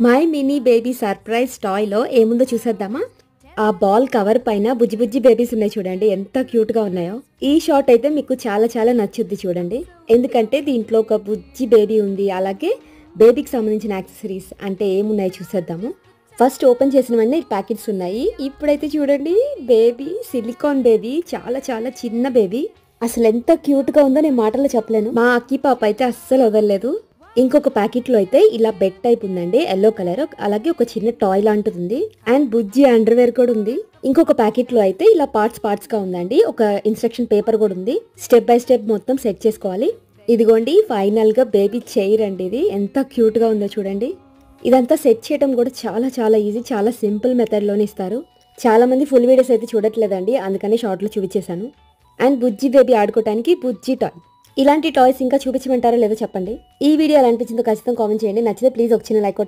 My mini baby surprise టాయ్లో ఏముందో చూసేద్దామా. ఆ బాల్ కవర్ పైన బుజ్జి బుజ్జి బేబీస్ ఉన్నాయి చూడండి, ఎంత క్యూట్గా ఉన్నాయో. ఈ షాట్ అయితే మీకు చాలా చాలా నచ్చుద్ది చూడండి, ఎందుకంటే దీంట్లో ఒక బుజ్జి బేబీ ఉంది, అలాగే బేబీకి సంబంధించిన యాక్సెసరీస్ అంటే ఏమున్నాయో చూసేద్దాము. ఫస్ట్ ఓపెన్ చేసిన వెంటనే ప్యాకెట్స్ ఉన్నాయి. ఇప్పుడైతే చూడండి, బేబీ సిలికాన్ బేబీ, చాలా చాలా చిన్న బేబీ. అసలు ఎంత క్యూట్గా ఉందో నేను మాటల్లో చెప్పలేను. మా అక్కి పాప అయితే అస్సలు వదలలేదు. ఇంకొక ప్యాకెట్లో అయితే ఇలా బెడ్ టైప్ ఉందండి, ఎల్లో కలర్, అలాగే ఒక చిన్న టాయ్ లాంటిది ఉంది, అండ్ బుజ్జి అండర్వేర్ కూడా ఉంది. ఇంకొక ప్యాకెట్లో అయితే ఇలా పార్ట్స్ గా ఉందండి, ఒక ఇన్స్ట్రక్షన్ పేపర్ కూడా ఉంది. స్టెప్ బై స్టెప్ మొత్తం సెట్ చేసుకోవాలి. ఇదిగోండి ఫైనల్ గా బేబీ చైర్ అండి, ఇది ఎంత క్యూట్ గా ఉందో చూడండి. ఇదంతా సెట్ చేయడం కూడా చాలా చాలా ఈజీ, చాలా సింపుల్ మెథడ్ లోనే ఇస్తారు. చాలా మంది ఫుల్ వీడియోస్ అయితే చూడట్లేదండి, అందుకని షార్ట్ లో చూపించేశాను. అండ్ బుజ్జి బేబీ ఆడుకోవడానికి బుజ్జి టాయ్. ఇలాంటి టాయ్స్ ఇంకా చూపించమంటారో లేదో చెప్పండి. ఈ వీడియో ఎలా అనిపించిందో ఖచ్చితంగా కామెంట్ చేయండి. నచ్చితే ప్లీజ్ ఒక చిన్న లైక్